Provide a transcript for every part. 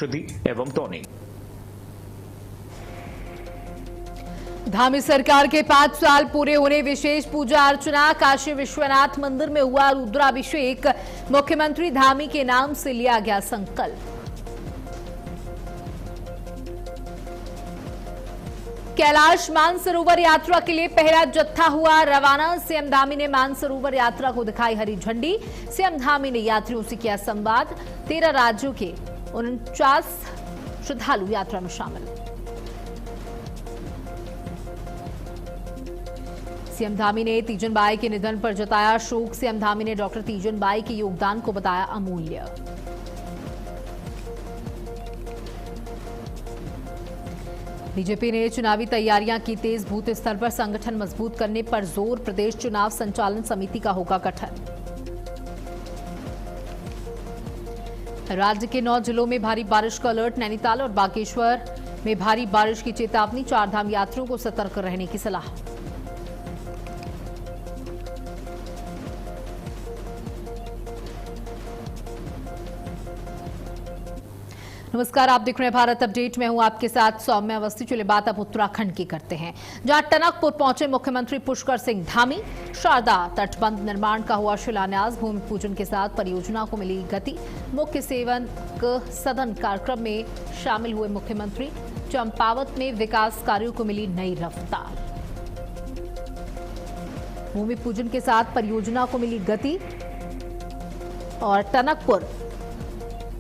एवं टॉनिक। धामी सरकार के 5 साल पूरे होने विशेष पूजा अर्चना। काशी विश्वनाथ मंदिर में हुआ रुद्राभिषेक। मुख्यमंत्री धामी के नाम से लिया गया संकल्प। कैलाश मानसरोवर यात्रा के लिए पहला जत्था हुआ रवाना। सीएम धामी ने मानसरोवर यात्रा को दिखाई हरी झंडी। सीएम धामी ने यात्रियों से किया संवाद। 13 राज्यों के 49 श्रद्धालु यात्रा में शामिल। सीएम धामी ने तीजन बाई के निधन पर जताया शोक। सीएम धामी ने डॉक्टर तीजन बाई के योगदान को बताया अमूल्य। बीजेपी ने चुनावी तैयारियां की तेज। बूथ स्तर पर संगठन मजबूत करने पर जोर। प्रदेश चुनाव संचालन समिति का होगा गठन। राज्य के 9 जिलों में भारी बारिश का अलर्ट। नैनीताल और बागेश्वर में भारी बारिश की चेतावनी। 4 धाम यात्रियों को सतर्क रहने की सलाह। नमस्कार, आप देख रहे हैं भारत अपडेट। मैं हूं आपके साथ सौम्या अवस्थी। चलिए बात अब उत्तराखंड की करते हैं, जहां टनकपुर पहुंचे मुख्यमंत्री पुष्कर सिंह धामी। शारदा तटबंध निर्माण का हुआ शिलान्यास। भूमि पूजन के साथ परियोजना को मिली गति। मुख्य सेवक सदन कार्यक्रम में शामिल हुए मुख्यमंत्री। चंपावत में विकास कार्यों को मिली नई रफ्तार। भूमि पूजन के साथ परियोजना को मिली गति और टनकपुर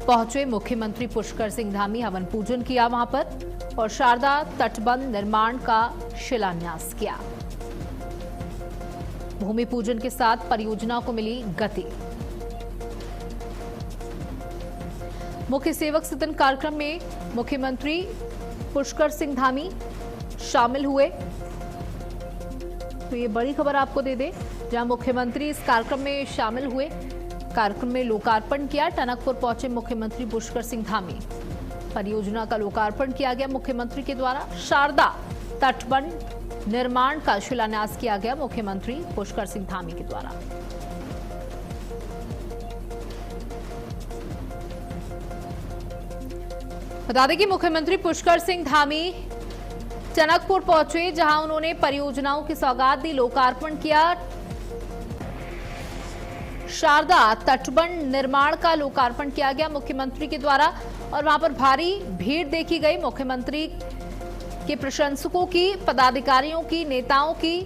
पहुंचे मुख्यमंत्री पुष्कर सिंह धामी। हवन पूजन किया वहां पर और शारदा तटबंध निर्माण का शिलान्यास किया। भूमि पूजन के साथ परियोजना को मिली गति। मुख्य सेवक सदन कार्यक्रम में मुख्यमंत्री पुष्कर सिंह धामी शामिल हुए। तो ये बड़ी खबर आपको दे दें, जहां मुख्यमंत्री इस कार्यक्रम में शामिल हुए। कार्यक्रम में लोकार्पण किया। टनकपुर पहुंचे मुख्यमंत्री पुष्कर सिंह धामी। परियोजना का लोकार्पण किया गया मुख्यमंत्री के द्वारा। शारदा तटबंध निर्माण का शिलान्यास किया गया मुख्यमंत्री पुष्कर सिंह धामी के द्वारा। बता दें कि मुख्यमंत्री पुष्कर सिंह धामी टनकपुर पहुंचे, जहां उन्होंने परियोजनाओं की सौगात दी, लोकार्पण किया। शारदा तटबंध निर्माण का लोकार्पण किया गया मुख्यमंत्री के द्वारा और वहां पर भारी भीड़ देखी गई। मुख्यमंत्री के प्रशंसकों की, पदाधिकारियों की, नेताओं की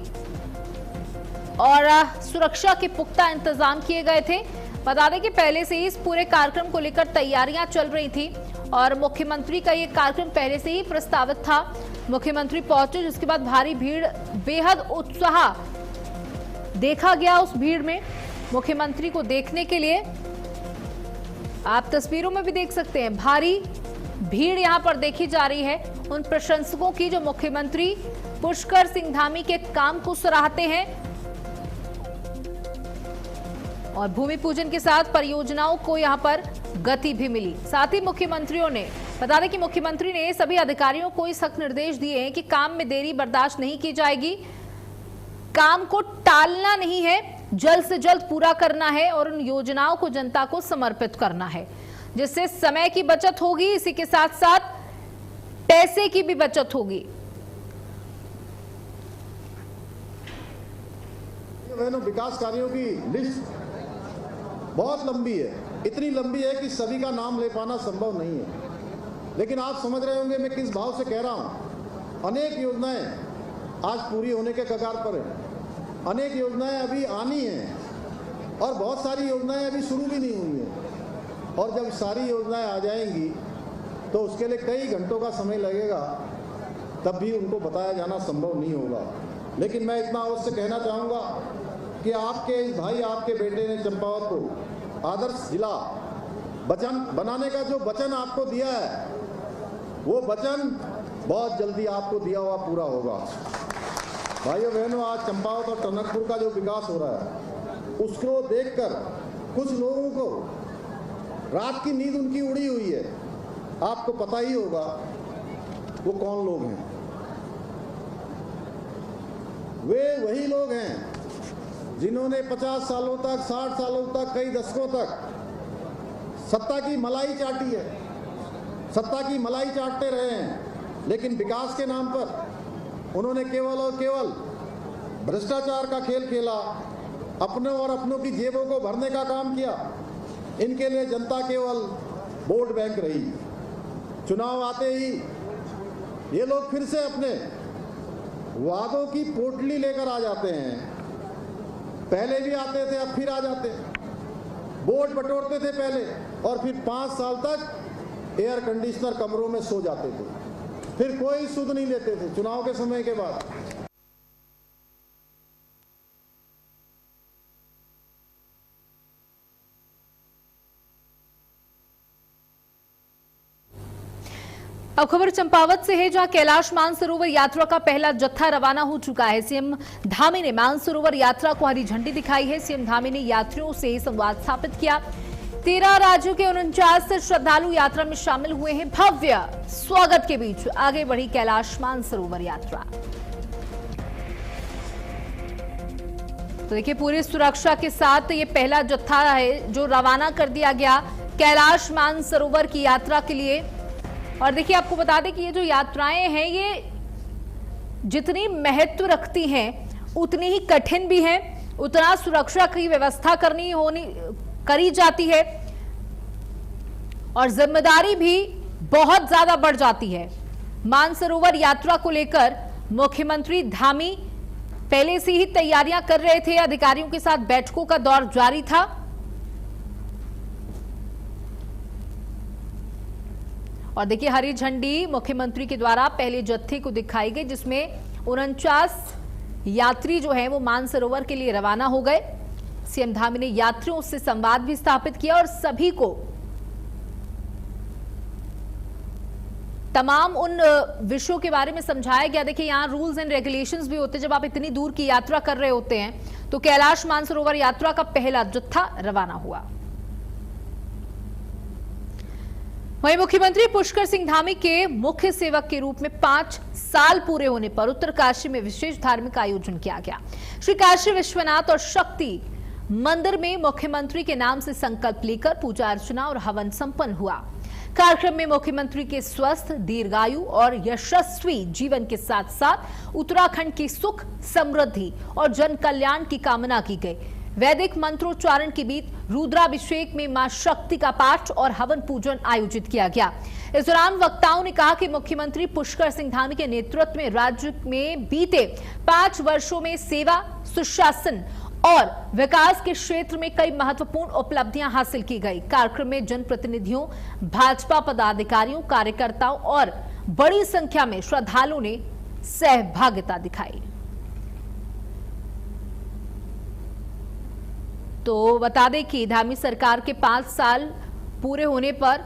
और सुरक्षा के पुख्ता इंतजाम किए गए थे। बता दें कि पहले से ही इस पूरे कार्यक्रम को लेकर तैयारियां चल रही थी और मुख्यमंत्री का ये कार्यक्रम पहले से ही प्रस्तावित था। मुख्यमंत्री पहुंचे, जिसके बाद भारी भीड़, बेहद उत्साह देखा गया। उस भीड़ में मुख्यमंत्री को देखने के लिए आप तस्वीरों में भी देख सकते हैं, भारी भीड़ यहां पर देखी जा रही है उन प्रशंसकों की जो मुख्यमंत्री पुष्कर सिंह धामी के काम को सराहते हैं। और भूमि पूजन के साथ परियोजनाओं को यहां पर गति भी मिली। साथ ही मुख्यमंत्रियों ने, बता दें कि मुख्यमंत्री ने सभी अधिकारियों को इस सख्त निर्देश दिए हैं कि काम में देरी बर्दाश्त नहीं की जाएगी। काम को टालना नहीं है, जल्द से जल्द पूरा करना है और उन योजनाओं को जनता को समर्पित करना है, जिससे समय की बचत होगी। इसी के साथ साथ पैसे की भी बचत होगी। विकास कार्यों की लिस्ट बहुत लंबी है, इतनी लंबी है कि सभी का नाम ले पाना संभव नहीं है। लेकिन आप समझ रहे होंगे मैं किस भाव से कह रहा हूं। अनेक योजनाएं आज पूरी होने के कगार पर है, अनेक योजनाएं अभी आनी हैं और बहुत सारी योजनाएं अभी शुरू भी नहीं हुई हैं। और जब सारी योजनाएं आ जाएंगी तो उसके लिए कई घंटों का समय लगेगा, तब भी उनको बताया जाना संभव नहीं होगा। लेकिन मैं इतना अवश्य कहना चाहूँगा कि आपके इस भाई, आपके बेटे ने चंपावत को आदर्श जिला वचन बनाने का जो वचन आपको दिया है, वो वचन बहुत जल्दी आपको दिया हुआ पूरा होगा। भाइयों बहनों, आज चंपावत और टनकपुर का जो विकास हो रहा है, उसको देखकर कुछ लोगों को रात की नींद उनकी उड़ी हुई है। आपको पता ही होगा वो कौन लोग हैं। वे वही लोग हैं जिन्होंने 50 सालों तक, 60 सालों तक, कई दशकों तक सत्ता की मलाई चाटी है, सत्ता की मलाई चाटते रहे हैं, लेकिन विकास के नाम पर उन्होंने केवल और केवल भ्रष्टाचार का खेल खेला, अपनों और अपनों की जेबों को भरने का काम किया। इनके लिए जनता केवल वोट बैंक रही। चुनाव आते ही ये लोग फिर से अपने वादों की पोटली लेकर आ जाते हैं। पहले भी आते थे, अब फिर आ जाते। वोट बटोरते थे पहले और फिर 5 साल तक एयर कंडीशनर कमरों में सो जाते थे, फिर कोई सुध नहीं लेते थे। चुनाव के समय के बाद अब खबर चंपावत से है, जहां कैलाश मानसरोवर यात्रा का पहला जत्था रवाना हो चुका है। सीएम धामी ने मानसरोवर यात्रा को हरी झंडी दिखाई है। सीएम धामी ने यात्रियों से संवाद स्थापित किया। 13 राज्यों के 49 श्रद्धालु यात्रा में शामिल हुए हैं। भव्य स्वागत के बीच आगे बढ़ी कैलाश मानसरोवर यात्रा। तो देखिए, पूरी सुरक्षा के साथ ये पहला जत्था है जो रवाना कर दिया गया कैलाश मानसरोवर की यात्रा के लिए। और देखिए, आपको बता दें कि ये जो यात्राएं हैं ये जितनी महत्व रखती हैं उतनी ही कठिन भी हैं, उतना सुरक्षा की व्यवस्था करी जाती है और जिम्मेदारी भी बहुत ज्यादा बढ़ जाती है। मानसरोवर यात्रा को लेकर मुख्यमंत्री धामी पहले से ही तैयारियां कर रहे थे। अधिकारियों के साथ बैठकों का दौर जारी था। और देखिए, हरी झंडी मुख्यमंत्री के द्वारा पहले जत्थे को दिखाई गई, जिसमें 49 यात्री जो हैं वो मानसरोवर के लिए रवाना हो गए। सीएम धामी ने यात्रियों से संवाद भी स्थापित किया और सभी को तमाम उन विषयों के बारे में समझाया गया। देखिए, यहाँ रूल्स एंड रेगुलेशंस भी होते हैं। जब आप इतनी दूर की यात्रा कर रहे होते हैं तो कैलाश मानसरोवर यात्रा का पहला जत्था रवाना हुआ। वहीं मुख्यमंत्री पुष्कर सिंह धामी के मुख्य सेवक के रूप में 5 साल पूरे होने पर उत्तरकाशी में विशेष धार्मिक आयोजन किया गया। श्री काशी विश्वनाथ और शक्ति मंदिर में मुख्यमंत्री के नाम से संकल्प लेकर पूजा अर्चना और हवन संपन्न हुआ। कार्यक्रम में मुख्यमंत्री के स्वस्थ, दीर्घायु और यशस्वी जीवन के साथ साथ उत्तराखंड की सुख, समृद्धि और जन कल्याण की कामना की गई। वैदिक मंत्रोच्चारण के बीच रुद्राभिषेक में मां शक्ति का पाठ और हवन पूजन आयोजित किया गया। इस दौरान वक्ताओं ने कहा कि मुख्यमंत्री पुष्कर सिंह धामी के नेतृत्व में राज्य में बीते 5 वर्षों में सेवा, सुशासन और विकास के क्षेत्र में कई महत्वपूर्ण उपलब्धियां हासिल की गई। कार्यक्रम में जनप्रतिनिधियों, भाजपा पदाधिकारियों, कार्यकर्ताओं और बड़ी संख्या में श्रद्धालुओं ने सहभागिता दिखाई। तो बता दें कि धामी सरकार के 5 साल पूरे होने पर,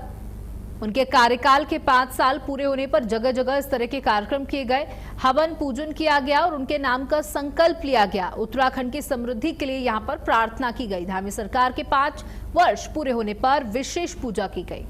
उनके कार्यकाल के 5 साल पूरे होने पर जगह जगह इस तरह के कार्यक्रम किए गए, हवन पूजन किया गया और उनके नाम का संकल्प लिया गया। उत्तराखंड की समृद्धि के लिए यहां पर प्रार्थना की गई। धामी सरकार के 5 वर्ष पूरे होने पर विशेष पूजा की गई।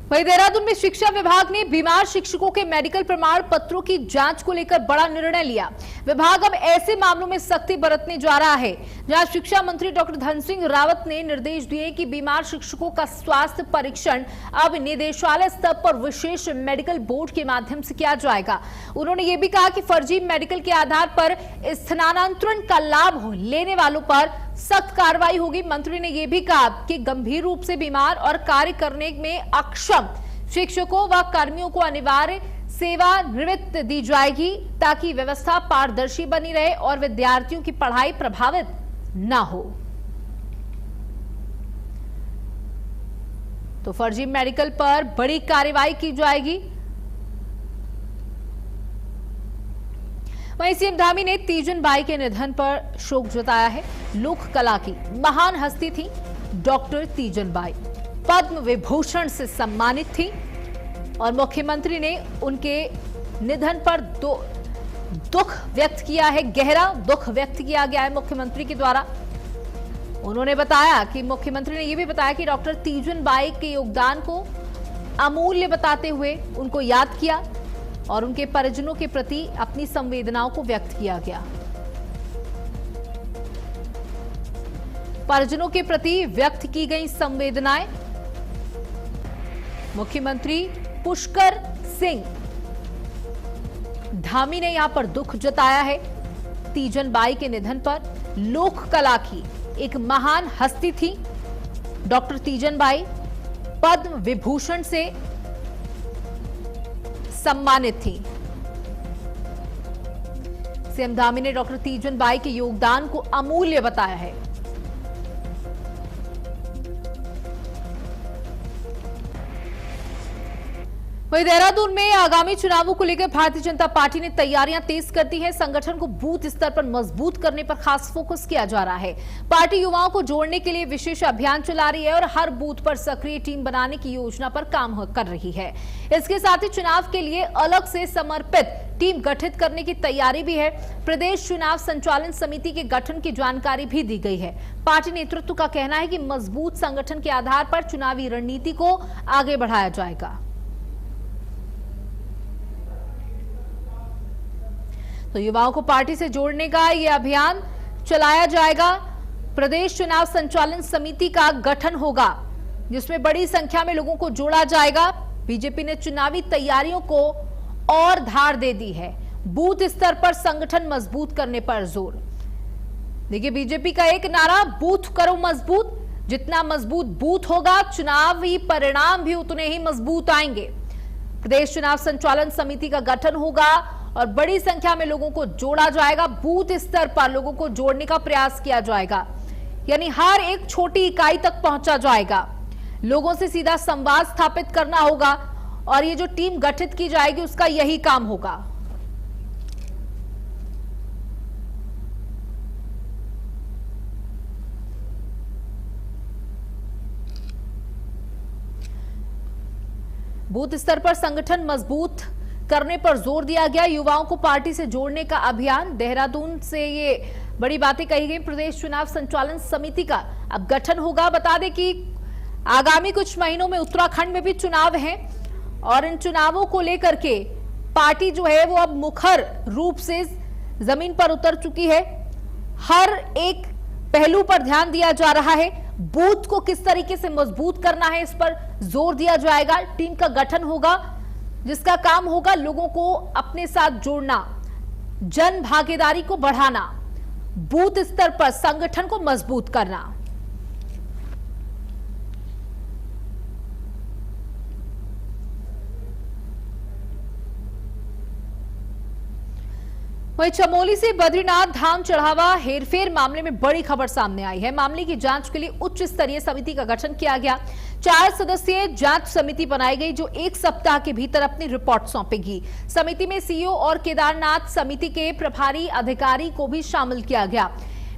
वहीं देहरादून में शिक्षा विभाग ने बीमार शिक्षकों के मेडिकल प्रमाण पत्रों की जांच को लेकर बड़ा निर्णय लिया। विभाग अब ऐसे मामलों में सख्ती बरतने जा रहा है जहां शिक्षा मंत्री डॉक्टर धन सिंह रावत ने निर्देश दिए कि बीमार शिक्षकों का स्वास्थ्य परीक्षण अब निदेशालय स्तर पर विशेष मेडिकल बोर्ड के माध्यम से किया जाएगा। उन्होंने ये भी कहा कि फर्जी मेडिकल के आधार पर स्थानांतरण का लाभ लेने वालों पर सख्त कार्रवाई होगी। मंत्री ने यह भी कहा कि गंभीर रूप से बीमार और कार्य करने में अक्षम शिक्षकों व कर्मियों को अनिवार्य सेवानिवृत्ति दी जाएगी ताकि व्यवस्था पारदर्शी बनी रहे और विद्यार्थियों की पढ़ाई प्रभावित न हो। तो फर्जी मेडिकल पर बड़ी कार्रवाई की जाएगी। वहीं सीएम धामी ने तीजन बाई के निधन पर शोक जताया है। लोक कला की महान हस्ती थी डॉक्टर तीजन बाई, पद्म विभूषण से सम्मानित थी और मुख्यमंत्री ने उनके निधन पर दुख व्यक्त किया है, गहरा दुख व्यक्त किया गया है मुख्यमंत्री के द्वारा। उन्होंने बताया कि मुख्यमंत्री ने यह भी बताया कि डॉक्टर तीजन बाई के योगदान को अमूल्य बताते हुए उनको याद किया और उनके परिजनों के प्रति अपनी संवेदनाओं को व्यक्त किया गया। परिजनों के प्रति व्यक्त की गई संवेदनाएं मुख्यमंत्री पुष्कर सिंह धामी ने यहां पर दुख जताया है। तीजन बाई के निधन पर लोक कला की एक महान हस्ती थी। डॉक्टर तीजन बाई पद्म विभूषण से सम्मानित थी। सीएम धामी ने डॉक्टर तीजन बाई के योगदान को अमूल्य बताया है। वहीं देहरादून में आगामी चुनावों को लेकर भारतीय जनता पार्टी ने तैयारियां तेज कर दी है। संगठन को बूथ स्तर पर मजबूत करने पर खास फोकस किया जा रहा है। पार्टी युवाओं को जोड़ने के लिए विशेष अभियान चला रही है और हर बूथ पर सक्रिय टीम बनाने की योजना पर काम कर रही है। इसके साथ ही चुनाव के लिए अलग से समर्पित टीम गठित करने की तैयारी भी है। प्रदेश चुनाव संचालन समिति के गठन की जानकारी भी दी गई है। पार्टी नेतृत्व का कहना है कि मजबूत संगठन के आधार पर चुनावी रणनीति को आगे बढ़ाया जाएगा। तो युवाओं को पार्टी से जोड़ने का यह अभियान चलाया जाएगा। प्रदेश चुनाव संचालन समिति का गठन होगा जिसमें बड़ी संख्या में लोगों को जोड़ा जाएगा। बीजेपी ने चुनावी तैयारियों को और धार दे दी है। बूथ स्तर पर संगठन मजबूत करने पर जोर। देखिए, बीजेपी का एक नारा, बूथ करो मजबूत। जितना मजबूत बूथ होगा, चुनावी परिणाम भी उतने ही मजबूत आएंगे। प्रदेश चुनाव संचालन समिति का गठन होगा और बड़ी संख्या में लोगों को जोड़ा जाएगा। बूथ स्तर पर लोगों को जोड़ने का प्रयास किया जाएगा, यानी हर एक छोटी इकाई तक पहुंचा जाएगा। लोगों से सीधा संवाद स्थापित करना होगा और ये जो टीम गठित की जाएगी उसका यही काम होगा। बूथ स्तर पर संगठन मजबूत करने पर जोर दिया गया। युवाओं को पार्टी से जोड़ने का अभियान। देहरादून से ये बड़ी बातें कही गई। प्रदेश चुनाव संचालन समिति का अब गठन होगा। बता दें कि आगामी कुछ महीनों में उत्तराखंड में भी चुनाव हैं और इन चुनावों को लेकर के पार्टी जो है वो अब मुखर रूप से जमीन पर उतर चुकी है। हर एक पहलू पर ध्यान दिया जा रहा है। बूथ को किस तरीके से मजबूत करना है, इस पर जोर दिया जाएगा। टीम का गठन होगा जिसका काम होगा लोगों को अपने साथ जोड़ना, जन भागीदारी को बढ़ाना, बूथ स्तर पर संगठन को मजबूत करना। वहीं चमोली से बद्रीनाथ धाम चढ़ावा हेरफेर मामले में बड़ी खबर सामने आई है। मामले की जांच के लिए उच्च स्तरीय समिति का गठन किया गया। 4 सदस्यीय जांच समिति बनाई गई जो 1 सप्ताह के भीतर अपनी रिपोर्ट सौंपेगी। समिति में सीईओ और केदारनाथ समिति के प्रभारी अधिकारी को भी शामिल किया गया।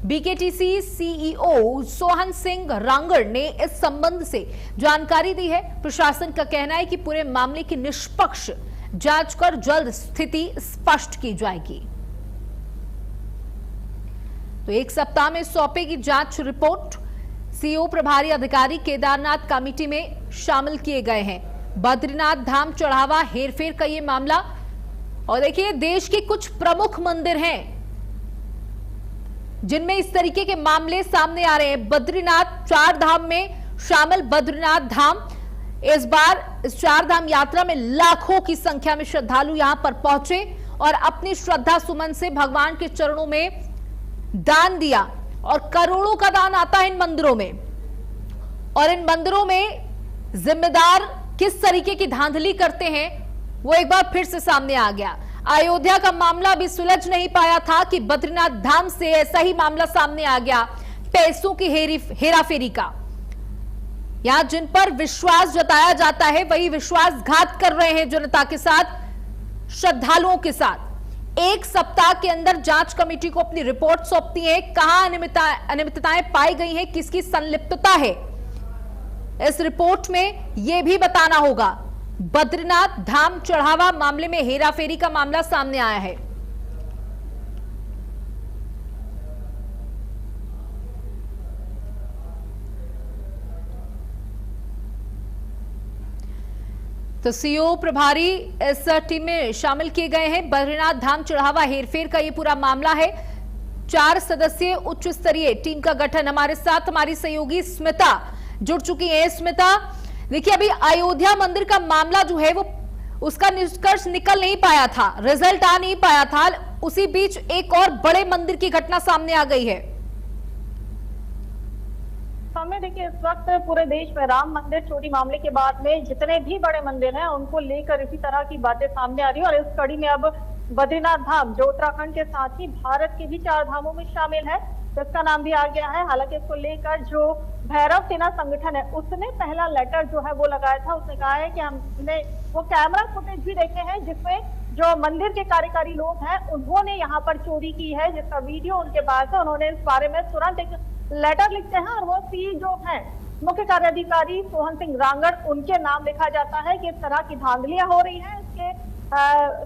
बीकेटीसी सीईओ सोहन सिंह रांगड़ ने इस संबंध से जानकारी दी है। प्रशासन का कहना है कि पूरे मामले की निष्पक्ष जांच कर जल्द स्थिति स्पष्ट की जाएगी। तो 1 सप्ताह में सौंपेगी जांच रिपोर्ट। सीईओ प्रभारी अधिकारी केदारनाथ कमेटी में शामिल किए गए हैं। बद्रीनाथ धाम चढ़ावा हेरफेर का ये मामला। और देखिए, देश के कुछ प्रमुख मंदिर हैं जिनमें इस तरीके के मामले सामने आ रहे हैं। बद्रीनाथ 4 धाम में शामिल बद्रीनाथ धाम, इस बार इस 4 धाम यात्रा में लाखों की संख्या में श्रद्धालु यहां पर पहुंचे और अपनी श्रद्धा सुमन से भगवान के चरणों में दान दिया। और करोड़ों का दान आता है इन मंदिरों में। और इन मंदिरों में जिम्मेदार किस तरीके की धांधली करते हैं वो एक बार फिर से सामने आ गया। अयोध्या का मामला भी सुलझ नहीं पाया था कि बद्रीनाथ धाम से ऐसा ही मामला सामने आ गया, पैसों की हेराफेरी का। यहां जिन पर विश्वास जताया जाता है वही विश्वासघात कर रहे हैं जनता के साथ, श्रद्धालुओं के साथ। 1 सप्ताह के अंदर जांच कमेटी को अपनी रिपोर्ट सौंपती है। कहां अनियमितताएं पाई गई हैं, किसकी संलिप्तता है, इस रिपोर्ट में यह भी बताना होगा। बद्रीनाथ धाम चढ़ावा मामले में हेराफेरी का मामला सामने आया है। तो सीईओ प्रभारी इस टीम में शामिल किए गए हैं। बद्रीनाथ धाम चढ़ावा हेरफेर का ये पूरा मामला है। 4 सदस्यीय उच्च स्तरीय टीम का गठन। हमारे साथ हमारी सहयोगी स्मिता जुड़ चुकी है। स्मिता, देखिए, अभी अयोध्या मंदिर का मामला जो है वो उसका निष्कर्ष निकल नहीं पाया था, रिजल्ट आ नहीं पाया था। उसी बीच एक और बड़े मंदिर की घटना सामने आ गई है। सामने देखिए, इस वक्त पूरे देश में राम मंदिर चोरी मामले के बाद में जितने भी बड़े मंदिर हैं उनको लेकर इसी तरह की बातें सामने आ रही है। और इस कड़ी में अब बद्रीनाथ धाम, जो उत्तराखंड के साथ ही भारत के भी 4 धामों में शामिल है, जिसका नाम भी आ गया है। हालांकि इसको लेकर जो भैरव सेना संगठन है उसने पहला लेटर जो है वो लगाया था। उसने कहा है कि हमने वो कैमरा फुटेज भी देखे हैं जिसमें जो मंदिर के कार्यकारी लोग हैं उन्होंने यहाँ पर चोरी की है, जिसका वीडियो उनके पास है। उन्होंने इस बारे में तुरंत एक लेटर लिखते हैं और वो सी जो है मुख्य कार्याधिकारी सोहन सिंह रांगड़, उनके नाम लिखा जाता है कि इस तरह की धांधलियां हो रही हैं। इसके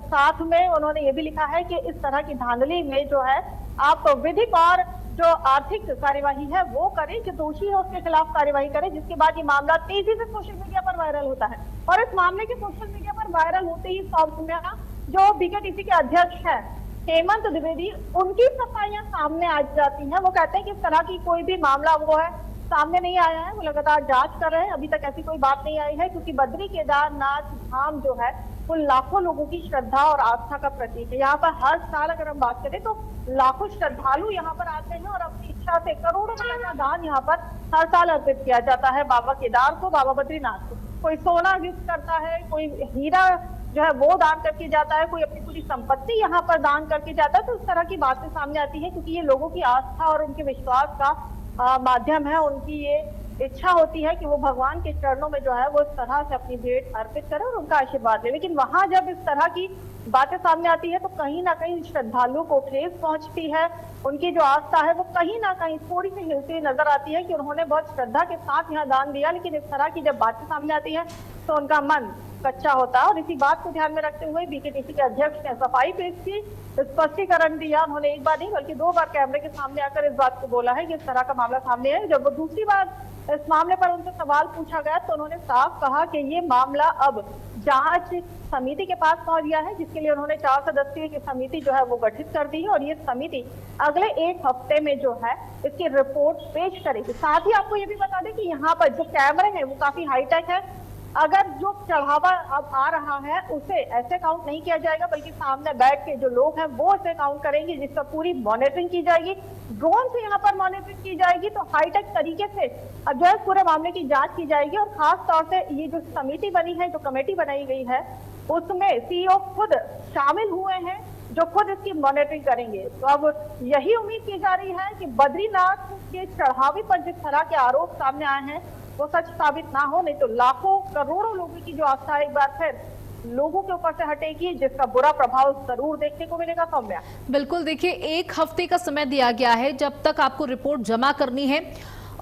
साथ में उन्होंने ये भी लिखा है कि इस तरह की धांधली में जो है आप विधिक और जो आर्थिक कार्यवाही है वो करें, जो दोषी है उसके खिलाफ कार्यवाही करें। जिसके बाद ये मामला तेजी से सोशल मीडिया पर वायरल होता है और इस मामले के सोशल मीडिया पर वायरल होते ही सौम्या, जो बीकेटीसी के अध्यक्ष है हेमंत द्विवेदी, उनकी सफाइयां सामने आ जाती हैं। वो कहते हैं कि इस तरह की कोई भी मामला वो है सामने नहीं आया है, वो लगातार जांच कर रहे हैं, अभी तक ऐसी कोई बात नहीं आई है। क्योंकि बद्री केदारनाथ धाम जो है वो लाखों लोगों की श्रद्धा और आस्था का प्रतीक है। यहाँ पर हर साल अगर हम बात करें तो लाखों श्रद्धालु यहाँ पर आते हैं और अपनी इच्छा से करोड़ों रुपए का दान यहाँ पर हर साल अर्पित किया जाता है बाबा केदार को, बाबा बद्रीनाथ को। कोई सोना गिफ्ट करता है, कोई हीरा जो है वो दान करके जाता है, कोई अपनी पूरी संपत्ति यहाँ पर दान करके जाता है। तो इस तरह की बातें सामने आती है क्योंकि ये लोगों की आस्था और उनके विश्वास का माध्यम है। उनकी ये इच्छा होती है कि वो भगवान के चरणों में जो है वो इस तरह से अपनी भेंट अर्पित करें और उनका आशीर्वाद ले। लेकिन वहां जब इस तरह की बातें सामने आती है तो कहीं ना कहीं श्रद्धालुओं को ठेस पहुंचती है। उनकी जो आस्था है वो कहीं ना कहीं थोड़ी सी हिलती हुई नजर आती है कि उन्होंने बहुत श्रद्धा के साथ यहाँ दान दिया, लेकिन इस तरह की जब बातें सामने आती है तो उनका मन कच्चा होता है। और इसी बात को ध्यान में रखते हुए बीकेटीसी के अध्यक्ष ने सफाई पेश की, स्पष्टीकरण दिया। उन्होंने एक बार नहीं बल्कि 2 बार कैमरे के सामने आकर इस बात को बोला है कि इस तरह का मामला सामने है। जब वो दूसरी बार इस मामले पर उनसे सवाल पूछा गया तो उन्होंने साफ कहा कि ये मामला अब जांच समिति के पास पहुंच गया है, जिसके लिए उन्होंने 4 सदस्यीय की समिति जो है वो गठित कर दी है और ये समिति अगले 1 हफ्ते में जो है इसकी रिपोर्ट पेश करेगी। साथ ही आपको ये भी बता दें कि यहाँ पर जो कैमरे हैं वो काफी हाईटेक है। अगर जो चढ़ावा अब आ रहा है उसे ऐसे काउंट नहीं किया जाएगा, बल्कि सामने बैठ के जो लोग हैं वो इसे काउंट करेंगे, जिसका पूरी मॉनिटरिंग की जाएगी। ड्रोन से यहाँ पर मॉनिटरिंग की जाएगी। तो हाईटेक तरीके से अब जो है पूरे मामले की जांच की जाएगी। और खास तौर से ये जो समिति बनी है, जो कमेटी बनाई गई है, उसमें सीईओ खुद शामिल हुए हैं जो खुद इसकी मॉनिटरिंग करेंगे। तो अब यही उम्मीद की जा रही है कि बद्रीनाथ के चढ़ावे पर जिस तरह के आरोप सामने आए हैं वो सच साबित ना हो, नहीं तो लाखों करोड़ों लोगों की जो आस्था एक बार फिर लोगों के ऊपर से हटेगी, जिसका बुरा प्रभाव जरूर देखने को मिलेगा। सौम्या, बिल्कुल, देखिए 1 हफ्ते का समय दिया गया है जब तक आपको रिपोर्ट जमा करनी है।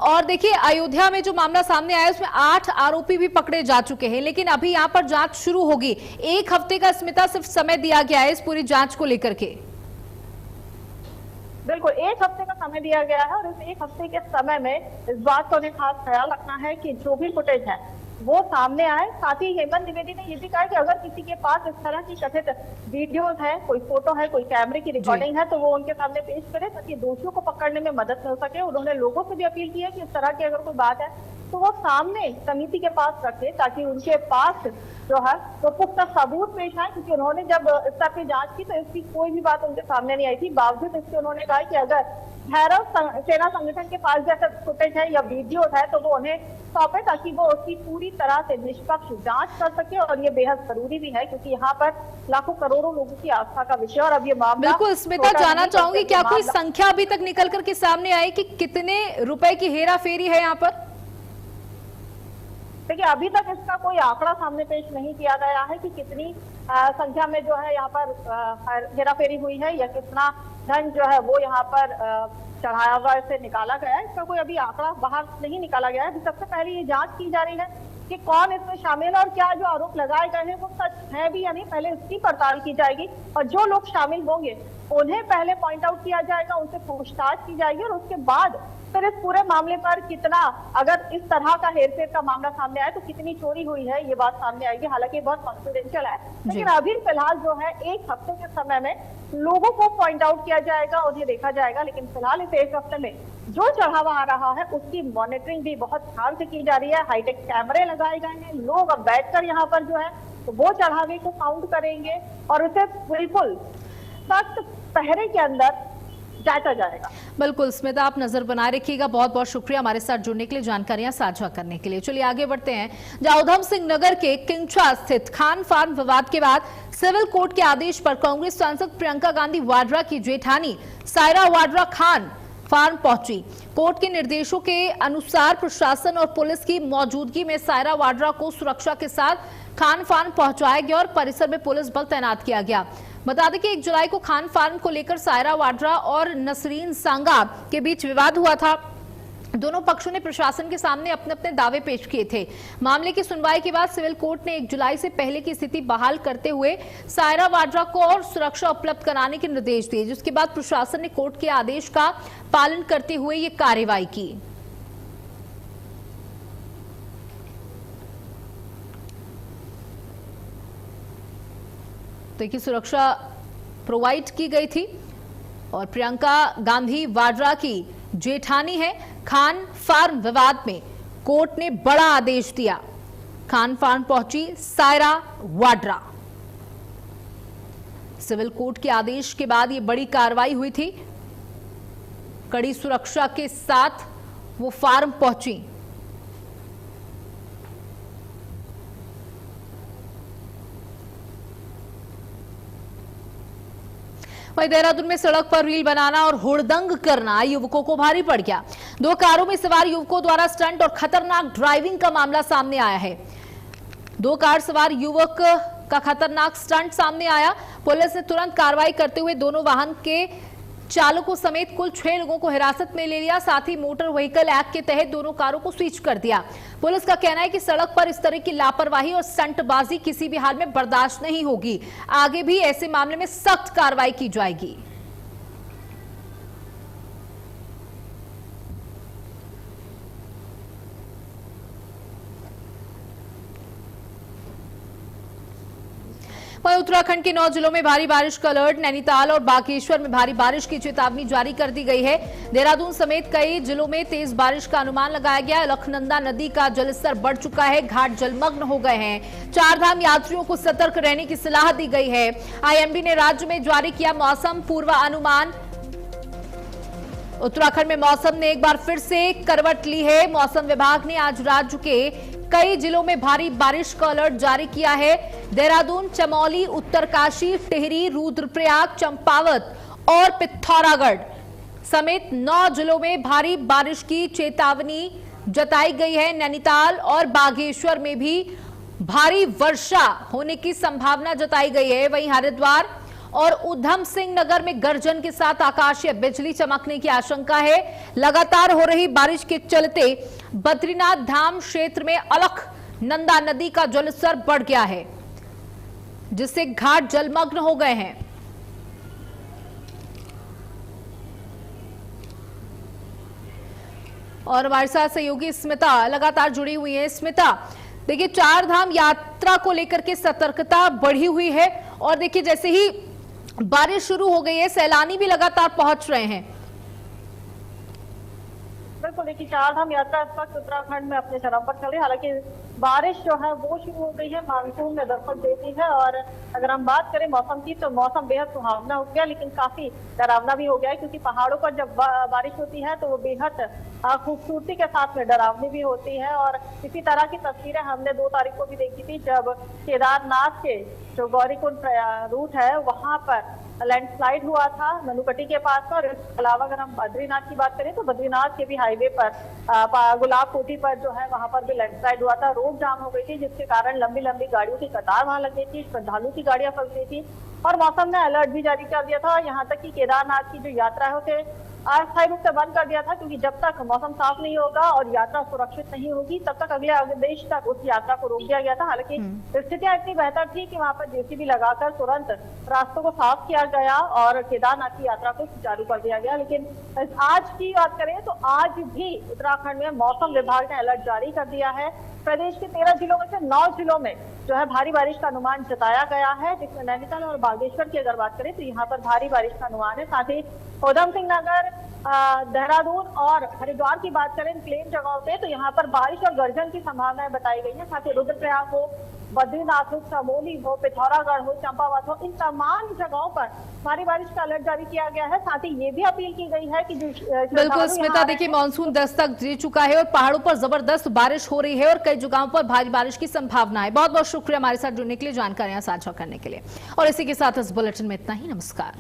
और देखिए अयोध्या में जो मामला सामने आया उसमें 8 आरोपी भी पकड़े जा चुके हैं, लेकिन अभी यहाँ पर जांच शुरू होगी। 1 हफ्ते का स्मिता सिर्फ समय दिया गया है इस पूरी जांच को लेकर के। बिल्कुल 1 हफ्ते का समय दिया गया है और इस 1 हफ्ते के समय में इस बात का उन्हें खास ख्याल रखना है कि जो भी फुटेज है वो सामने आए। साथ ही हेमंत द्विवेदी ने ये भी कहा कि अगर किसी के पास इस तरह की कथित वीडियोस है, कोई फोटो है, कोई कैमरे की रिकॉर्डिंग है, तो वो उनके सामने पेश करे ताकि दोषियों को पकड़ने में मदद मिल सके। उन्होंने लोगों से भी अपील की है कि इस तरह की अगर कोई बात है तो वो सामने समिति के पास रखे ताकि उनके पास जो है वो पुख्ता सबूत पेश आए। क्योंकि उन्होंने जब इस तरह की जांच की तो इसकी कोई भी बात उनके सामने नहीं आई थी। बावजूद इसके उन्होंने कहा कि अगर भैरव सेना संगठन के पास जैसे फुटेज है या वीडियो है तो वो उन्हें सौंपे ताकि वो उसकी पूरी तरह से निष्पक्ष जांच कर सके। और ये बेहद जरूरी भी है क्योंकि यहाँ पर लाखों करोड़ों लोगों की आस्था का विषय। और अब ये मामला बिल्कुल स्मिता, जानना चाहूंगी क्या कोई संख्या अभी तक निकल करके सामने आई कि कितने रुपए की हेरा फेरी है यहाँ पर? देखिए अभी तक इसका कोई आंकड़ा सामने पेश नहीं किया गया है कि कितनी संख्या में जो है यहाँ पर हेराफेरी हुई है या कितना धन जो है वो यहाँ पर चढ़ावा से निकाला गया है। इसका कोई अभी आंकड़ा बाहर नहीं निकाला गया है। अभी सबसे पहले ये जांच की जा रही है कि कौन इसमें शामिल है और क्या जो आरोप लगाए गए हैं वो सच है भी या नहीं, पहले इसकी पड़ताल की जाएगी। और जो लोग शामिल होंगे उन्हें पहले पॉइंट आउट किया जाएगा, उनसे पूछताछ की जाएगी और उसके बाद फिर इस पूरे मामले पर कितना, अगर इस तरह का हेरफेर का मामला सामने आए तो कितनी चोरी हुई है ये बात सामने आएगी। हालांकि बहुत कॉन्फिडेंशियल है, लेकिन अभी फिलहाल जो है 1 हफ्ते के समय में लोगों को पॉइंट आउट किया जाएगा और ये देखा जाएगा। लेकिन फिलहाल इस 1 हफ्ते में जो चढ़ावा आ रहा है उसकी मॉनिटरिंग भी बहुत ध्यान से की जा रही है। हाईटेक कैमरे लगाए गए हैं, लोग अब बैठकर यहाँ पर जो है तो वो चढ़ावे को काउंट करेंगे और उसे बिल्कुल सख्त पहरे के अंदर जांचा जाएगा। बिल्कुल स्मिता, आप नजर बनाए रखिएगा। बहुत बहुत शुक्रिया हमारे साथ जुड़ने के लिए, जानकारियां साझा करने के लिए। चलिए आगे बढ़ते हैं। जहां उधम सिंह नगर के किंचा स्थित खान फार्म विवाद के बाद सिविल कोर्ट के आदेश पर कांग्रेस सांसद प्रियंका गांधी वाड्रा की जेठानी सायरा वाड्रा खान फार्म पहुंची। कोर्ट के निर्देशों के अनुसार प्रशासन और पुलिस की मौजूदगी में सायरा वाड्रा को सुरक्षा के साथ खान फार्म पहुंचाया गया और परिसर में पुलिस बल तैनात किया गया। बता दें कि 1 जुलाई को खान फार्म को लेकर सायरा वाड्रा और नसरीन सांगा के बीच विवाद हुआ था। दोनों पक्षों ने प्रशासन के सामने अपने अपने दावे पेश किए थे। मामले की सुनवाई के बाद सिविल कोर्ट ने 1 जुलाई से पहले की स्थिति बहाल करते हुए सायरा वाड्रा को और सुरक्षा उपलब्ध कराने के निर्देश दिए, जिसके बाद प्रशासन ने कोर्ट के आदेश का पालन करते हुए ये कार्रवाई की। देखिए, सुरक्षा प्रोवाइड की गई थी और प्रियंका गांधी वाड्रा की जेठानी है। खान फार्म विवाद में कोर्ट ने बड़ा आदेश दिया। खान फार्म पहुंची सायरा वाड्रा। सिविल कोर्ट के आदेश के बाद ये बड़ी कार्रवाई हुई थी। कड़ी सुरक्षा के साथ वो फार्म पहुंची। वहीं देहरादून में सड़क पर रील बनाना और हुड़दंग करना युवकों को भारी पड़ गया। 2 कारों में सवार युवकों द्वारा स्टंट और खतरनाक ड्राइविंग का मामला सामने आया है। 2 कार सवार युवक का खतरनाक स्टंट सामने आया। पुलिस ने तुरंत कार्रवाई करते हुए दोनों वाहन के चालकों समेत कुल 6 लोगों को हिरासत में ले लिया। साथ ही मोटर व्हीकल एक्ट के तहत दोनों कारों को सीज कर दिया। पुलिस का कहना है कि सड़क पर इस तरह की लापरवाही और स्टंटबाजी किसी भी हाल में बर्दाश्त नहीं होगी। आगे भी ऐसे मामले में सख्त कार्रवाई की जाएगी। वहीं उत्तराखंड के 9 जिलों में भारी बारिश का अलर्ट। नैनीताल और बागेश्वर में भारी बारिश की चेतावनी जारी कर दी गई है। देहरादून समेत कई जिलों में तेज बारिश का अनुमान लगाया गया है। अलकनंदा नदी का जलस्तर बढ़ चुका है, घाट जलमग्न हो गए हैं। 4 धाम यात्रियों को सतर्क रहने की सलाह दी गई है। आईएमडी ने राज्य में जारी किया मौसम पूर्वानुमान। उत्तराखंड में मौसम ने एक बार फिर से करवट ली है। मौसम विभाग ने आज राज्य के कई जिलों में भारी बारिश का अलर्ट जारी किया है। देहरादून, चमोली, उत्तरकाशी, टिहरी, रुद्रप्रयाग, चंपावत और पिथौरागढ़ समेत 9 जिलों में भारी बारिश की चेतावनी जताई गई है। नैनीताल और बागेश्वर में भी भारी वर्षा होने की संभावना जताई गई है। वहीं हरिद्वार और उधम सिंह नगर में गर्जन के साथ आकाशीय बिजली चमकने की आशंका है। लगातार हो रही बारिश के चलते बद्रीनाथ धाम क्षेत्र में अलकनंदा नदी का जलस्तर बढ़ गया है, जिससे घाट जलमग्न हो गए हैं। और हमारे साथ सहयोगी स्मिता लगातार जुड़ी हुई है। स्मिता, देखिए 4 धाम यात्रा को लेकर के सतर्कता बढ़ी हुई है और देखिए जैसे ही बारिश शुरू हो गई है, सैलानी भी लगातार पहुंच रहे हैं। बिल्कुल, देखिए 4 धाम यात्रा इस वक्त उत्तराखंड में अपने चरम पर चल रही है। हालांकि बारिश जो है वो शुरू हो गई है, मानसून में दस्तक देती है। और अगर हम बात करें मौसम की तो मौसम बेहद सुहावना हो गया, लेकिन काफी डरावना भी हो गया है, क्योंकि पहाड़ों पर जब बारिश होती है तो वो बेहद खूबसूरती के साथ में डरावनी भी होती है। और इसी तरह की तस्वीरें हमने 2 तारीख को भी देखी थी, जब केदारनाथ के जो गौरीकुंड रूट है वहां पर लैंडस्लाइड हुआ था मनुकटी के पास। और इसके अलावा अगर हम बद्रीनाथ की बात करें तो बद्रीनाथ के भी हाईवे पर गुलाब कोठी पर जो है वहां पर भी लैंडस्लाइड हुआ था। रोड जाम हो गई थी, जिसके कारण लंबी लंबी गाड़ियों की कतार वहां लग गई थी, श्रद्धालुओं की गाड़ियां फंस गई थी। और मौसम ने अलर्ट भी जारी कर दिया था। यहाँ तक कि केदारनाथ की जो यात्रा है उसे अस्थायी रूप से बंद कर दिया था, क्योंकि जब तक मौसम साफ नहीं होगा और यात्रा सुरक्षित नहीं होगी तब तक अगले आदेश तक उस यात्रा को रोक दिया गया था। हालांकि स्थितियां इतनी बेहतर थी कि वहां पर जेसीबी लगाकर तुरंत रास्तों को साफ किया गया और केदारनाथ की यात्रा को सुचारू कर दिया गया। लेकिन आज की बात करें तो आज भी उत्तराखंड में मौसम विभाग ने अलर्ट जारी कर दिया है। प्रदेश के 13 जिलों में से 9 जिलों में जो है भारी बारिश का अनुमान जताया गया है, जिसमें नैनीताल और बागेश्वर की अगर बात करें तो यहाँ पर भारी बारिश का अनुमान है। साथ ही उधम सिंह नगर, देहरादून और हरिद्वार की बात करें प्लेन जगहों पे तो यहाँ पर बारिश और गर्जन की संभावनाएं बताई गई है। साथ ही रुद्रप्रयाग हो, बद्रीनाथ हो, चमोली हो, पिथौरागढ़ हो, चंपावत हो, इन तमाम जगहों पर भारी बारिश का अलर्ट जारी किया गया है। साथ ही ये भी अपील की गई है कि बिल्कुल स्मिता, देखिए मानसून दस्तक दे चुका है और पहाड़ों पर जबरदस्त बारिश हो रही है और कई जगहों पर भारी बारिश की संभावना है। बहुत बहुत शुक्रिया हमारे साथ जुड़ने के लिए, जानकारियां साझा करने के लिए। और इसी के साथ इस बुलेटिन में इतना ही। नमस्कार।